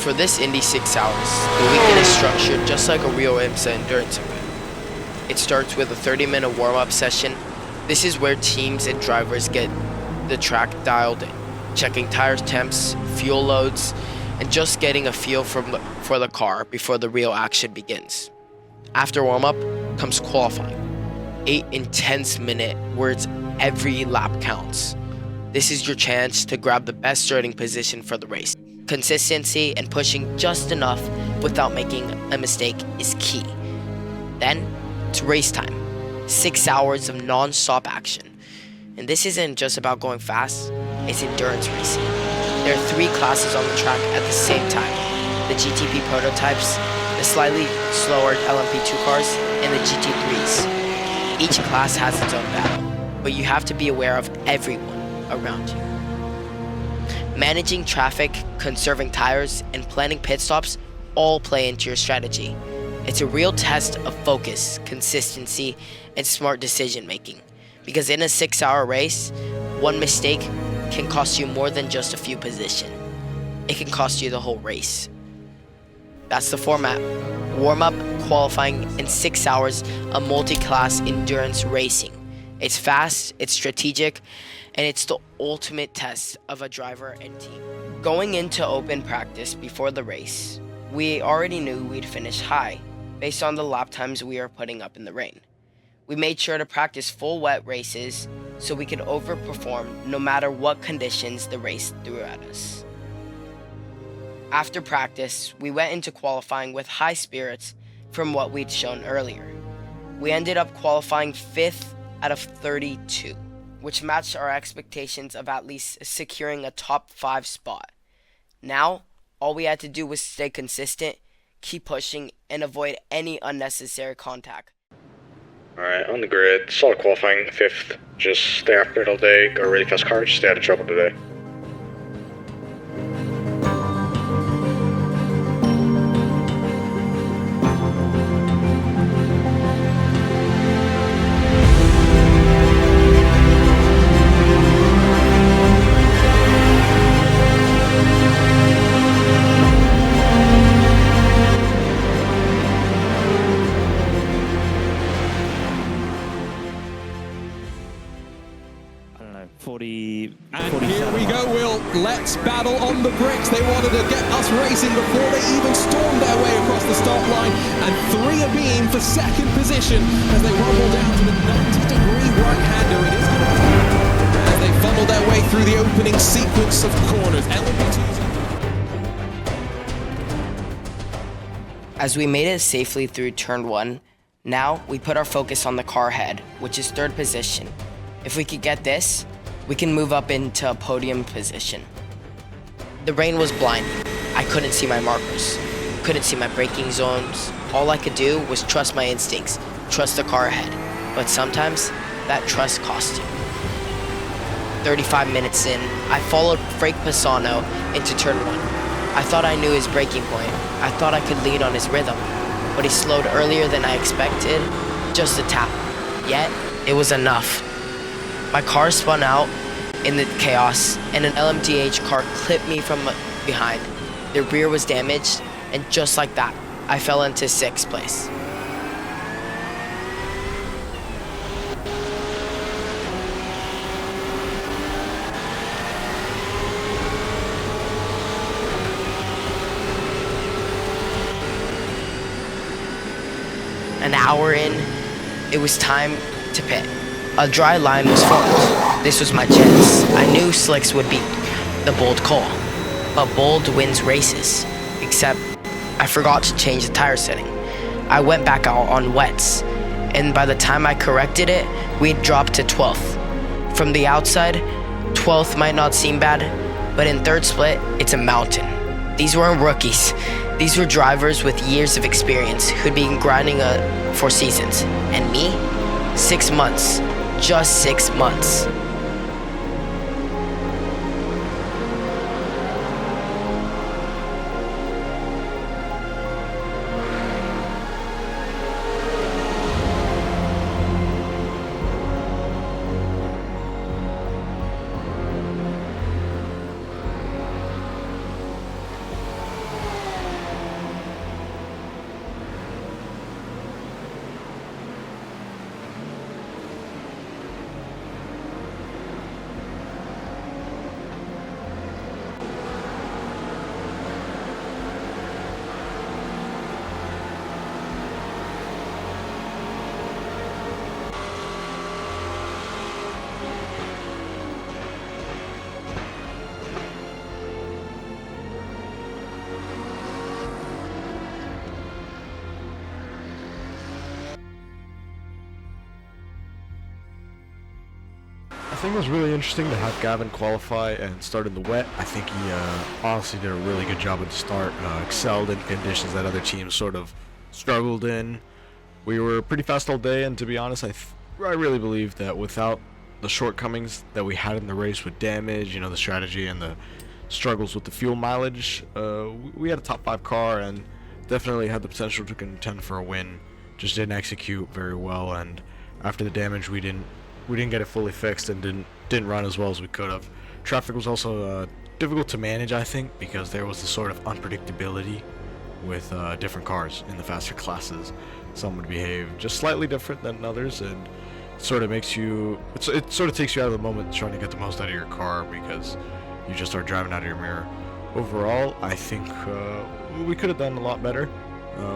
For this Indy 6 hours, the weekend is structured just like a real IMSA endurance event. It starts with a 30-minute warm-up session. This is where teams and drivers get the track dialed in, checking tire temps, fuel loads, and just getting a feel for the car before the real action begins. After warm-up comes qualifying, 8 intense minutes where every lap counts. This is your chance to grab the best starting position for the race. Consistency and pushing just enough without making a mistake is key. Then, it's race time. 6 hours of non-stop action. And this isn't just about going fast, it's endurance racing. There are 3 classes on the track at the same time. The GTP prototypes, the slightly slower LMP2 cars, and the GT3s. Each class has its own battle, but you have to be aware of everyone around you. Managing traffic, conserving tires, and planning pit stops all play into your strategy. It's a real test of focus, consistency, and smart decision making. Because in a 6-hour race, one mistake can cost you more than just a few positions. It can cost you the whole race. That's the format. Warm-up, qualifying, and 6 hours of multi-class endurance racing. It's fast, it's strategic, and it's the ultimate test of a driver and team. Going into open practice before the race, we already knew we'd finish high based on the lap times we are putting up in the rain. We made sure to practice full wet races so we could overperform no matter what conditions the race threw at us. After practice, we went into qualifying with high spirits from what we'd shown earlier. We ended up qualifying 5th out of 32, which matched our expectations of at least securing a top 5 spot. Now, all we had to do was stay consistent, keep pushing, and avoid any unnecessary contact. Alright, on the grid, solid qualifying, 5th. Just stay after it all day, go really fast cars, stay out of trouble today. And here we go, Will. Let's battle on the bricks. They wanted to get us racing before they even stormed their way across the start line. And 3 abeam for 2nd position as they rumble down to the 90-degree right-hander. It is going to as they funnel their way through the opening sequence of corners. As we made it safely through turn 1, now we put our focus on the car ahead, which is 3rd position. If we could get this, we can move up into a podium position. The rain was blinding. I couldn't see my markers, couldn't see my braking zones. All I could do was trust my instincts, trust the car ahead. But sometimes, that trust cost you. 35 minutes in, I followed Frank Pisano into turn 1. I thought I knew his braking point. I thought I could lead on his rhythm. But he slowed earlier than I expected, just a tap. Yet, it was enough. My car spun out in the chaos, and an LMDH car clipped me from behind. The rear was damaged, and just like that, I fell into 6th place. An hour in, it was time to pit. A dry line was formed. This was my chance. I knew slicks would be the bold call, but bold wins races. Except, I forgot to change the tire setting. I went back out on wets, and by the time I corrected it, we'd dropped to 12th. From the outside, 12th might not seem bad, but in 3rd split, it's a mountain. These weren't rookies. These were drivers with years of experience who'd been grinding for seasons. And me? 6 months. Just 6 months. think it was really interesting to have Gavin qualify and start in the wet. I think he honestly did a really good job at the start, excelled in conditions that other teams sort of struggled in. We were pretty fast all day, and to be honest, I really believe that without the shortcomings that we had in the race with damage, the strategy and the struggles with the fuel mileage, we had a top 5 car and definitely had the potential to contend for a win. Just didn't execute very well, and after the damage, we didn't get it fully fixed and didn't run as well as we could have. Traffic was also difficult to manage, I think, because there was this sort of unpredictability with different cars in the faster classes. Some would behave just slightly different than others, and it sort of takes you out of the moment trying to get the most out of your car because you just start driving out of your mirror. Overall, I think we could have done a lot better.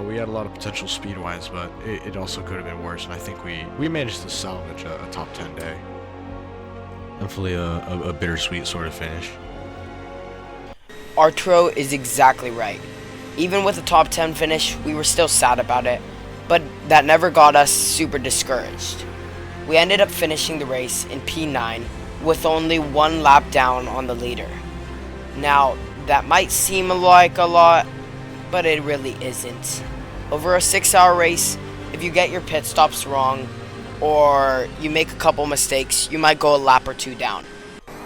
We had a lot of potential speed-wise, but it also could have been worse, and I think we managed to salvage a top 10 day. Hopefully a bittersweet sort of finish. Arturo is exactly right. Even with a top 10 finish, we were still sad about it, but that never got us super discouraged. We ended up finishing the race in P9 with only 1 lap down on the leader. Now, that might seem like a lot, but it really isn't. Over a 6-hour race, if you get your pit stops wrong, or you make a couple mistakes, you might go a lap or 2 down,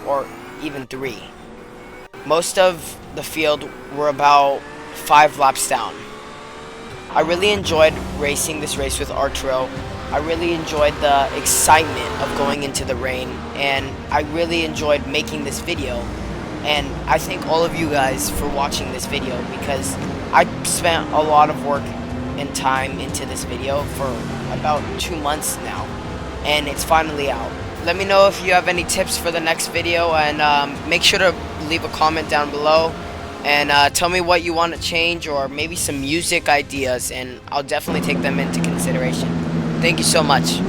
or even 3. Most of the field were about 5 laps down. I really enjoyed racing this race with Arturo. I really enjoyed the excitement of going into the rain, and I really enjoyed making this video. And I thank all of you guys for watching this video, because I spent a lot of work and time into this video for about 2 months now, and it's finally out. Let me know if you have any tips for the next video, and make sure to leave a comment down below and tell me what you want to change, or maybe some music ideas, and I'll definitely take them into consideration. Thank you so much.